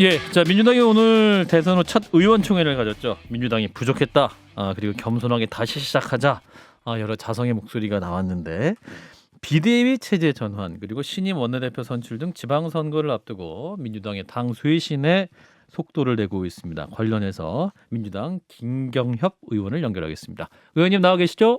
예, 자 민주당이 오늘 대선 후 첫 의원총회를 가졌죠. 민주당이 부족했다. 그리고 겸손하게 다시 시작하자. 여러 자성의 목소리가 나왔는데 비대위 체제 전환 그리고 신임 원내대표 선출 등 지방선거를 앞두고 민주당의 당 쇄신에 속도를 내고 있습니다. 관련해서 민주당 김경협 의원을 연결하겠습니다. 의원님 나와 계시죠?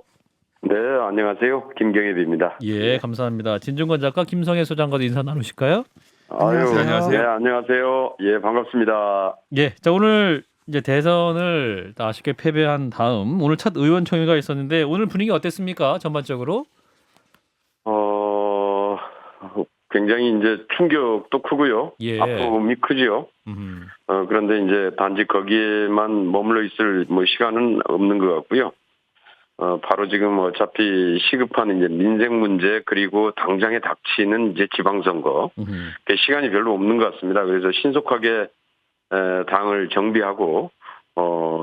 네, 안녕하세요. 김경엽입니다. 예, 감사합니다. 진중권 작가 김성애 소장과도 인사 나누실까요? 아유, 안녕하세요. 네, 안녕하세요. 예, 반갑습니다. 예, 자 오늘 이제 대선을 아쉽게 패배한 다음 오늘 첫 의원총회가 있었는데 오늘 분위기 어땠습니까? 전반적으로? 굉장히 이제 충격도 크고요. 예. 아픔이 크지요. 그런데 이제 단지 거기에만 머물러 있을 시간은 없는 것 같고요. 바로 지금 어차피 시급한 이제 민생 문제 그리고 당장에 닥치는 이제 지방선거. 그 시간이 별로 없는 것 같습니다. 그래서 신속하게 당을 정비하고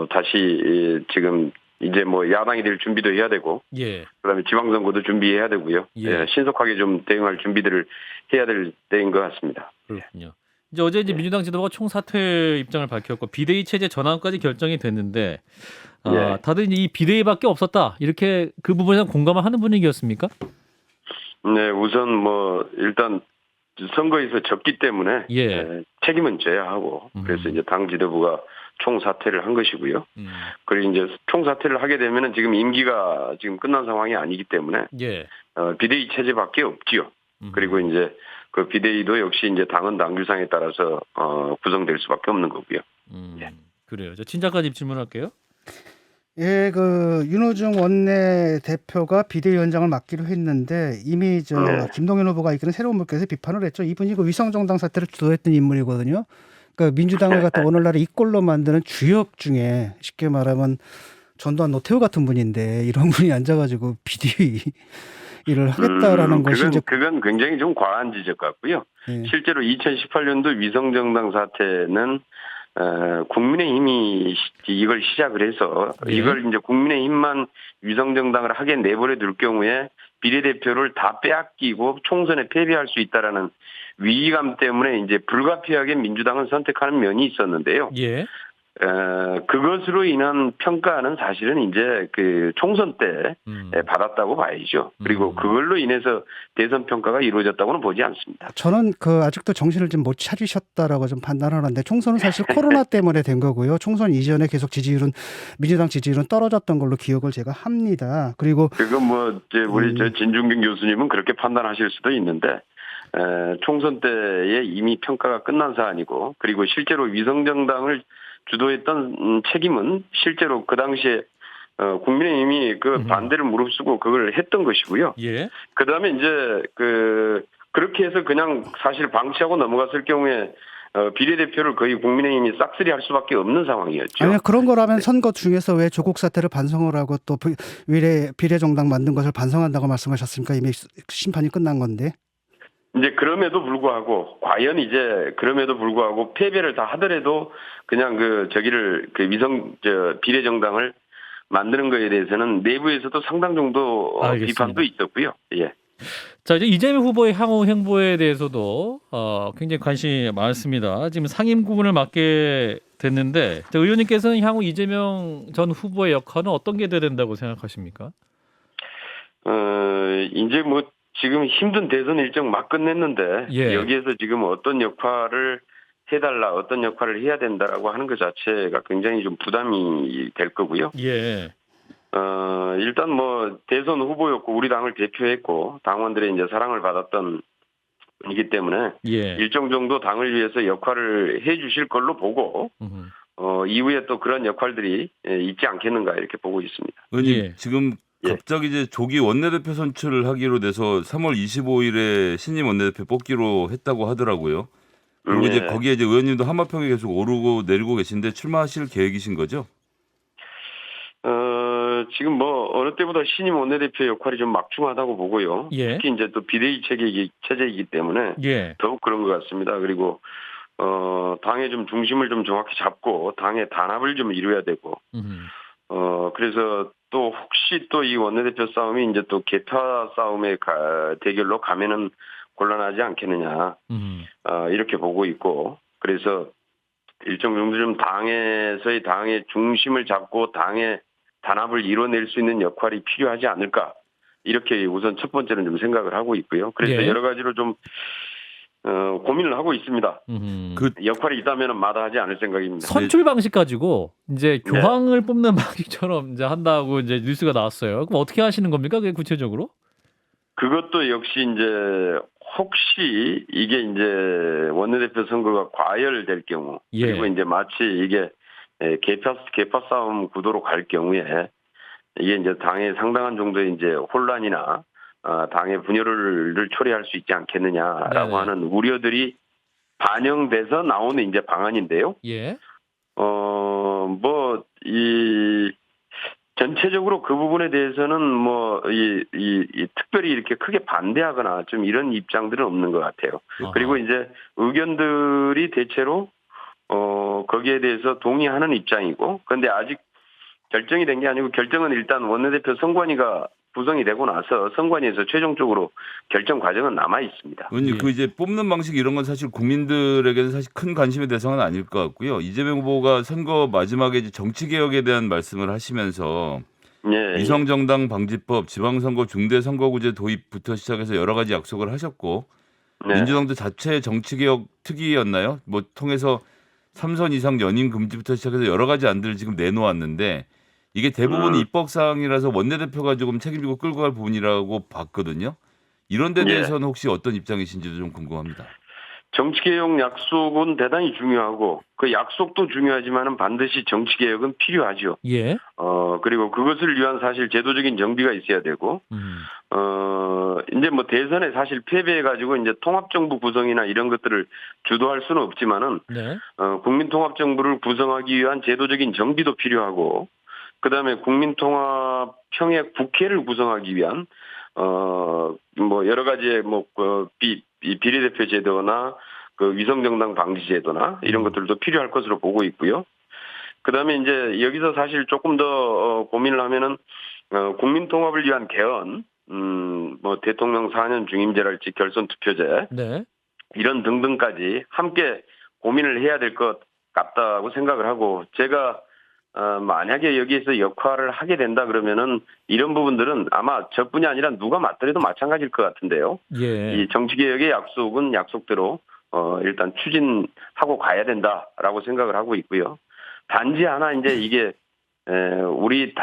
다시 지금 이제 야당이 될 준비도 해야 되고, 예. 그다음에 지방선거도 준비해야 되고요. 예. 신속하게 좀 대응할 준비들을 해야 될 때인 것 같습니다. 그렇군요. 이제 어제 이제 민주당 지도부가 총사퇴 입장을 밝혔고 비대위 체제 전환까지 결정이 됐는데, 예. 다들 이제 이 비대위밖에 없었다 이렇게 그 부분에 공감을 하는 분위기였습니까? 네, 우선 일단 선거에서 졌기 때문에 예. 책임은 져야 하고, 그래서 이제 당 지도부가 총사퇴를 한 것이고요. 그리고 이제 총사퇴를 하게 되면은 지금 임기가 지금 끝난 상황이 아니기 때문에 예. 비대위 체제밖에 없지요. 그리고 이제 그 비대위도 역시 이제 당헌 당규상에 따라서 구성될 수밖에 없는 거고요. 예. 그래요. 저 친작가님 질문할게요. 예, 윤호중 원내대표가 비대위원장을 맡기로 했는데 이미 김동연 후보가 이끄는 새로운 물결에서 비판을 했죠. 이분이 위성정당 사태를 주도했던 인물이거든요. 그러니까 민주당을 갖다 오늘날의 이꼴로 만드는 주역 중에 쉽게 말하면 전두환 노태우 같은 분인데 이런 분이 앉아가지고 비대위 일을 하겠다라는 것이 그건 굉장히 좀 과한 지적 같고요. 예. 실제로 2018년도 위성정당 사태는 국민의힘이 이걸 시작을 해서 이걸 이제 국민의힘만 위성정당을 하게 내버려 둘 경우에 비례대표를 다 빼앗기고 총선에 패배할 수 있다라는 위기감 때문에 이제 불가피하게 민주당을 선택하는 면이 있었는데요. 예. 그것으로 인한 평가는 사실은 이제 그 총선 때 받았다고 봐야죠. 그리고 그걸로 인해서 대선 평가가 이루어졌다고는 보지 않습니다. 저는 아직도 정신을 좀 못 차리셨다라고 좀 판단하는데 총선은 사실 코로나 때문에 된 거고요. 총선 이전에 계속 민주당 지지율은 떨어졌던 걸로 기억을 제가 합니다. 그리고 그건 이제 우리 진중경 교수님은 그렇게 판단하실 수도 있는데 총선 때에 이미 평가가 끝난 사안이고 그리고 실제로 위성정당을 주도했던 책임은 실제로 그 당시에 국민의힘이 그 반대를 무릅쓰고 그걸 했던 것이고요. 예. 그다음에 이제 그렇게 해서 그냥 사실 방치하고 넘어갔을 경우에 비례대표를 거의 국민의힘이 싹쓸이 할 수밖에 없는 상황이었죠. 아니 그런 거라면 선거 중에서 왜 조국 사태를 반성을 하고 또 비례정당 만든 것을 반성한다고 말씀하셨습니까? 이미 심판이 끝난 건데. 이제 그럼에도 불구하고 과연 이제 그럼에도 불구하고 패배를 다 하더라도 그냥 비례정당을 만드는 거에 대해서는 내부에서도 상당 정도 비판도 있었고요. 예. 자 이제 이재명 후보의 향후 행보에 대해서도 굉장히 관심이 많습니다. 지금 상임고문을 맡게 됐는데 의원님께서는 향후 이재명 전 후보의 역할은 어떤 게 돼야 된다고 생각하십니까? 이제 지금 힘든 대선 일정 막 끝냈는데 예. 여기에서 지금 어떤 역할을 해달라, 어떤 역할을 해야 된다라고 하는 것 자체가 굉장히 좀 부담이 될 거고요. 예. 일단 대선 후보였고 우리 당을 대표했고 당원들의 이제 사랑을 받았던 분이기 때문에 예. 일정 정도 당을 위해서 역할을 해주실 걸로 보고 이후에 또 그런 역할들이 있지 않겠는가 이렇게 보고 있습니다. 의원님 예. 지금 갑자기 이제 조기 원내대표 선출을 하기로 돼서 3월 25일에 신임 원내대표 뽑기로 했다고 하더라고요. 그리고 이제 거기에 이제 의원님도 한마평에 계속 오르고 내리고 계신데 출마하실 계획이신 거죠? 지금 어느 때보다 신임 원내대표 역할이 좀 막중하다고 보고요. 예. 특히 이제 또 비대위 체제이기 때문에 예. 더욱 그런 것 같습니다. 그리고 당의 좀 중심을 좀 정확히 잡고 당의 단합을 좀 이루어야 되고 그래서 또 혹시 또 이 원내대표 싸움이 이제 또 계파 싸움의 대결로 가면은 곤란하지 않겠느냐 이렇게 보고 있고 그래서 일정 정도 좀 당에서의 당의 중심을 잡고 당의 단합을 이뤄낼 수 있는 역할이 필요하지 않을까. 이렇게 우선 첫 번째는 좀 생각을 하고 있고요. 그래서 예. 여러 가지로 좀 고민을 하고 있습니다. 그 역할이 있다면 마다하지 않을 생각입니다. 선출 방식 가지고 이제 네. 교황을 뽑는 방식처럼 이제 한다고 이제 뉴스가 나왔어요. 그럼 어떻게 하시는 겁니까? 그게 구체적으로? 그것도 역시 이제 혹시 이게 이제 원내대표 선거가 과열될 경우 예. 그리고 이제 마치 이게 계파 싸움 구도로 갈 경우에 이게 이제 당에 상당한 정도의 이제 혼란이나 당의 분열을 초래할 수 있지 않겠느냐라고 네네. 하는 우려들이 반영돼서 나오는 이제 방안인데요. 예. 뭐 이 전체적으로 그 부분에 대해서는 뭐 특별히 이렇게 크게 반대하거나 좀 이런 입장들은 없는 것 같아요. 아하. 그리고 이제 의견들이 대체로 거기에 대해서 동의하는 입장이고, 그런데 아직 결정이 된 게 아니고 결정은 일단 원내대표 선관위가 구성이 되고 나서 선관위에서 최종적으로 결정 과정은 남아 있습니다. 의원님 예. 그 이제 뽑는 방식 이런 건 사실 국민들에게는 사실 큰 관심의 대상은 아닐 것 같고요. 이재명 후보가 선거 마지막에 이제 정치 개혁에 대한 말씀을 하시면서 예, 위성정당 방지법, 지방선거 중대선거구제 도입부터 시작해서 여러 가지 약속을 하셨고 네. 민주당도 자체 정치개혁 특위였나요? 뭐 통해서 3선 이상 연임 금지부터 시작해서 여러 가지 안들을 지금 내놓았는데 이게 대부분 입법 사항이라서 원내대표가 조금 책임지고 끌고 갈 부분이라고 봤거든요. 이런 데 예. 대해서는 혹시 어떤 입장이신지도 좀 궁금합니다. 정치개혁 약속은 대단히 중요하고 그 약속도 중요하지만은 반드시 정치개혁은 필요하죠. 예. 그리고 그것을 위한 사실 제도적인 정비가 있어야 되고, 이제 뭐 대선에 사실 패배해가지고 이제 통합정부 구성이나 이런 것들을 주도할 수는 없지만은, 네. 국민통합정부를 구성하기 위한 제도적인 정비도 필요하고, 그 다음에 국민통합 평의 국회를 구성하기 위한, 뭐 여러 가지의 비례대표 제도나 그 위성정당 방지 제도나 이런 것들도 필요할 것으로 보고 있고요. 그다음에 이제 여기서 사실 조금 더 고민을 하면은 국민통합을 위한 개헌, 뭐 대통령 4년 중임제랄지 결선 투표제 네. 이런 등등까지 함께 고민을 해야 될 것 같다고 생각을 하고, 제가 만약에 여기에서 역할을 하게 된다 그러면은 이런 부분들은 아마 저뿐이 아니라 누가 맡더라도 마찬가지일 것 같은데요. 예. 이 정치개혁의 약속은 약속대로 일단 추진하고 가야 된다라고 생각을 하고 있고요. 단지 하나 이제 이게 우리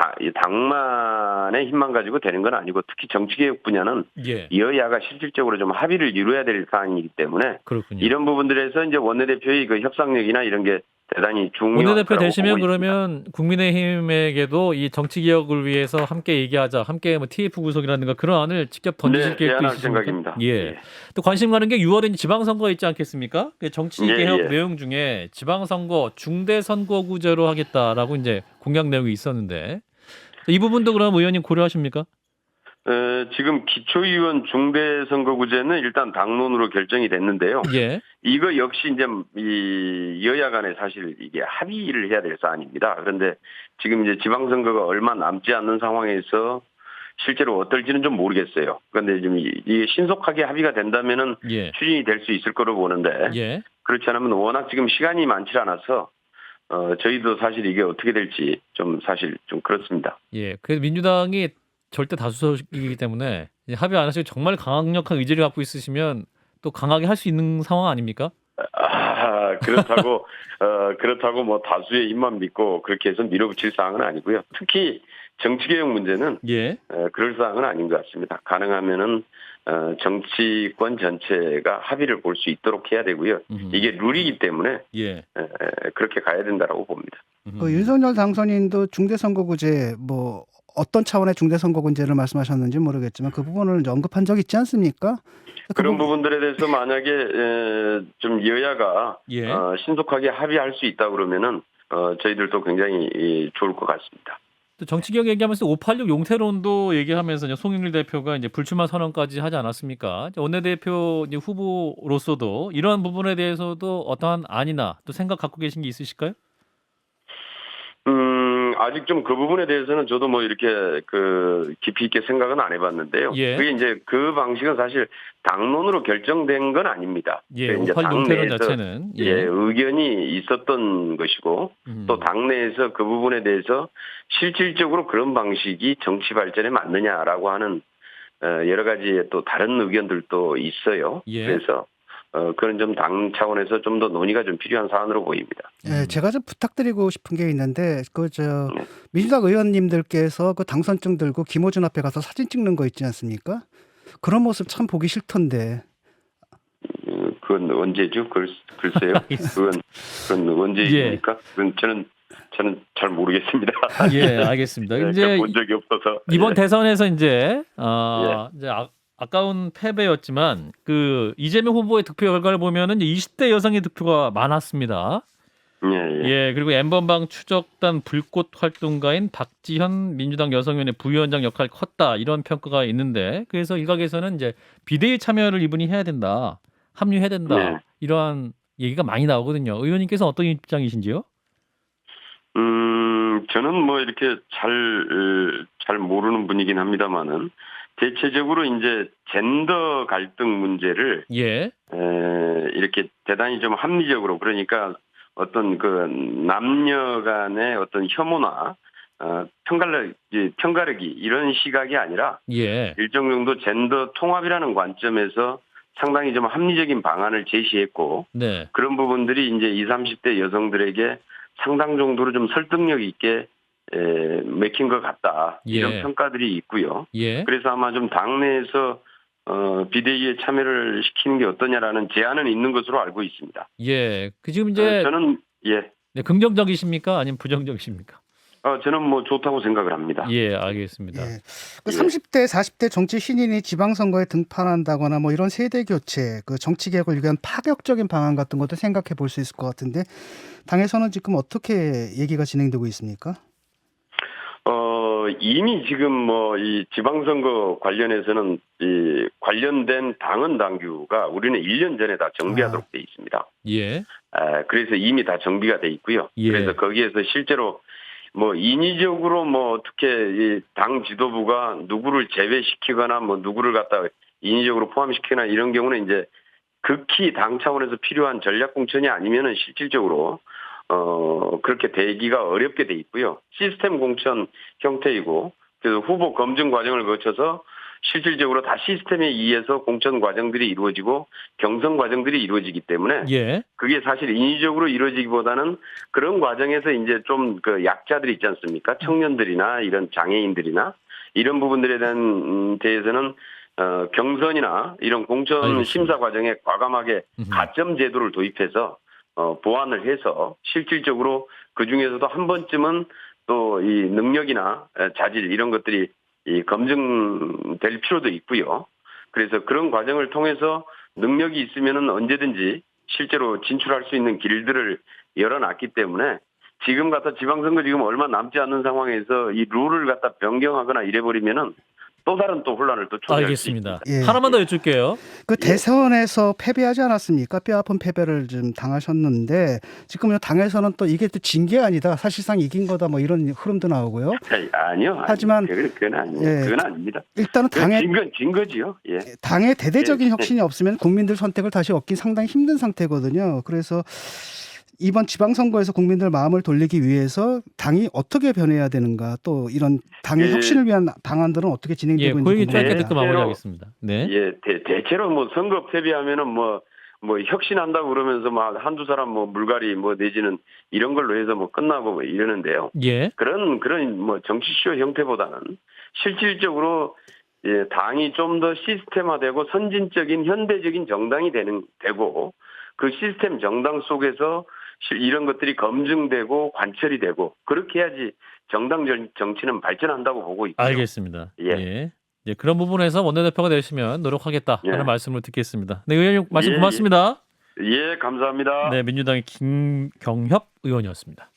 당만의 힘만 가지고 되는 건 아니고, 특히 정치개혁 분야는 예. 여야가 실질적으로 좀 합의를 이루어야 될 사안이기 때문에 그렇군요. 이런 부분들에서 이제 원내대표의 그 협상력이나 이런 게 대단히 중요하다고 원내대표 보고 되시면 있습니다. 그러면 국민의힘에게도 이 정치 개혁을 위해서 함께 얘기하자, 함께 뭐 TF 구성이라든가 그런 안을 직접 던지실 네, 계획도 제안할 있으십니까? 생각입니다. 예. 예. 또 관심 가는 게 6월에 지방선거가 있지 않겠습니까? 그 정치 예, 개혁 예. 내용 중에 지방선거 중대선거구제로 하겠다라고 이제 공약 내용이 있었는데 이 부분도 그럼 의원님 고려하십니까? 지금 기초의원 중대선거구제는 일단 당론으로 결정이 됐는데요. 예. 이거 역시 이제 이 여야 간에 사실 이게 합의를 해야 될 사안입니다. 그런데 지금 이제 지방선거가 얼마 남지 않는 상황에서 실제로 어떨지는 좀 모르겠어요. 그런데 지금 이게 신속하게 합의가 된다면은 예. 추진이 될 수 있을 거로 보는데, 예. 그렇지 않으면 워낙 지금 시간이 많지 않아서 저희도 사실 이게 어떻게 될지 좀 사실 좀 그렇습니다. 예. 그래서 민주당이 절대 다수석이기 때문에 이제 합의 안 하시고 정말 강력한 의지를 갖고 있으시면 또 강하게 할 수 있는 상황 아닙니까? 그렇다고 뭐 다수의 힘만 믿고 그렇게 해서 밀어붙일 사항은 아니고요. 특히 정치개혁 문제는 예. 그럴 사항은 아닌 것 같습니다. 가능하면은 정치권 전체가 합의를 볼 수 있도록 해야 되고요. 이게 룰이기 때문에 예. 그렇게 가야 된다라고 봅니다. 그 윤석열 당선인도 중대선거구제 뭐 어떤 차원의 중대선거구제를 말씀하셨는지 모르겠지만 그 부분을 이제 언급한 적 있지 않습니까? 그런 부분들에 대해서 만약에 좀 여야가 예. 신속하게 합의할 수 있다 그러면은 저희들도 굉장히 좋을 것 같습니다. 또 정치개혁 얘기하면서 586 용태론도 얘기하면서 송영길 대표가 이제 불출마 선언까지 하지 않았습니까? 원내대표 이제 후보로서도 이러한 부분에 대해서도 어떠한 안이나 또 생각 갖고 계신 게 있으실까요? 아직 좀 그 부분에 대해서는 저도 뭐 이렇게 깊이 있게 생각은 안 해봤는데요. 예. 그게 이제 그 방식은 사실 당론으로 결정된 건 아닙니다. 예, 이제 5.18 논태론 당내에서 자체는 예, 의견이 있었던 것이고 또 당내에서 그 부분에 대해서 실질적으로 그런 방식이 정치 발전에 맞느냐라고 하는 여러 가지의 또 다른 의견들도 있어요. 예. 그래서 그런 좀 당 차원에서 좀 더 논의가 좀 필요한 사안으로 보입니다. 예, 제가 좀 부탁드리고 싶은 게 있는데 민주당 의원님들께서 그 당선증 들고 김어준 앞에 가서 사진 찍는 거 있지 않습니까? 그런 모습 참 보기 싫던데. 그건 언제죠? 글쎄요. 그건 언제입니까? 그건 저는 잘 모르겠습니다. 예, 알겠습니다. 네, 이제 본 적이 없어서 이번 예. 대선에서 이제 아까운 패배였지만 그 이재명 후보의 득표 결과를 보면은 20대 여성의 득표가 많았습니다. 예. 예, 그리고 N번방 추적단 불꽃 활동가인 박지현 민주당 여성위원회 부위원장 역할 컸다 이런 평가가 있는데 그래서 일각에서는 이제 비대위 참여를 이분이 해야 된다, 합류해야 된다 네. 이러한 얘기가 많이 나오거든요. 의원님께서 어떤 입장이신지요? 저는 뭐 이렇게 잘 모르는 분이긴 합니다만은 대체적으로 이제 젠더 갈등 문제를 예, 이렇게 대단히 좀 합리적으로 그러니까 어떤 그 남녀 간의 어떤 혐오나 편가르기 이런 시각이 아니라 예, 일정 정도 젠더 통합이라는 관점에서 상당히 좀 합리적인 방안을 제시했고 네, 그런 부분들이 이제 20, 30대 여성들에게 상당 정도로 좀 설득력 있게 맥힌 것 같다. 예. 이런 평가들이 있고요. 예, 그래서 아마 좀 당내에서 비대위에 참여를 시키는 게 어떠냐라는 제안은 있는 것으로 알고 있습니다. 예. 그 지금 이제 저는 네, 긍정적이십니까? 아니면 부정적이십니까? 저는 뭐 좋다고 생각을 합니다. 예, 알겠습니다. 예. 그 30대, 40대 정치 신인이 지방선거에 등판한다거나 뭐 이런 세대 교체, 그 정치 개혁을 위한 파격적인 방안 같은 것도 생각해 볼 수 있을 것 같은데 당에서는 지금 어떻게 얘기가 진행되고 있습니까? 이미 지금 뭐 이 지방선거 관련해서는 이 관련된 당헌 당규가 우리는 1년 전에 다 정비하도록 돼 있습니다. 예, 그래서 이미 다 정비가 돼 있고요. 예. 그래서 거기에서 실제로 뭐 인위적으로 뭐 어떻게 이 당 지도부가 누구를 제외시키거나 뭐 누구를 갖다 인위적으로 포함시키거나 이런 경우는 이제 극히 당 차원에서 필요한 전략 공천이 아니면은 실질적으로 그렇게 되기가 어렵게 돼 있고요. 시스템 공천 형태이고 그래서 후보 검증 과정을 거쳐서 실질적으로 다 시스템에 의해서 공천 과정들이 이루어지고 경선 과정들이 이루어지기 때문에 예, 그게 사실 인위적으로 이루어지기보다는 그런 과정에서 이제 좀 그 약자들이 있지 않습니까? 청년들이나 이런 장애인들이나 이런 부분들에 대해서는 경선이나 이런 공천 알겠습니다. 심사 과정에 과감하게 가점 제도를 도입해서 보완을 해서 실질적으로 그 중에서도 한 번쯤은 또 이 능력이나 자질 이런 것들이 이 검증될 필요도 있고요. 그래서 그런 과정을 통해서 능력이 있으면은 언제든지 실제로 진출할 수 있는 길들을 열어놨기 때문에 지금 갖다 지방선거 지금 얼마 남지 않는 상황에서 이 룰을 갖다 변경하거나 이래버리면은 또 다른 또 혼란을 또 초래할 수 알겠습니다. 예. 하나만 더 여쭐게요. 그 대선에서 패배하지 않았습니까? 뼈아픈 패배를 좀 당하셨는데 지금 당에서는 또 이게 또 진 게 아니다. 사실상 이긴 거다. 뭐 이런 흐름도 나오고요. 아니요. 하지만 그건 아니에요. 예. 그건 아닙니다. 일단은 진 거지요. 예. 당의 대대적인 예. 혁신이 없으면 국민들 선택을 다시 얻긴 상당히 힘든 상태거든요. 그래서 이번 지방선거에서 국민들 마음을 돌리기 위해서 당이 어떻게 변해야 되는가 또 이런 당의 예. 혁신을 위한 방안들은 어떻게 예, 진행되고 그 얘기 있는지 짧게 궁금합니다. 듣고 마무리하겠습니다. 네. 예, 대체로 뭐 선거 패배하면은 뭐 혁신한다고 그러면서 막 한두 사람 뭐 물갈이 뭐 내지는 이런 걸로 해서 뭐 끝나고 뭐 이러는데요. 예, 그런 뭐 정치쇼 형태보다는 실질적으로 예, 당이 좀 더 시스템화되고 선진적인 현대적인 정당이 되고 그 시스템 정당 속에서 이런 것들이 검증되고 관철이 되고 그렇게 해야지 정당 정치는 발전한다고 보고 있고요. 알겠습니다. 예. 예. 예, 그런 부분에서 원내대표가 되시면 노력하겠다 하는 예. 말씀을 듣겠습니다. 네, 의원님 말씀 예, 고맙습니다. 예, 감사합니다. 네, 민주당의 김경협 의원이었습니다.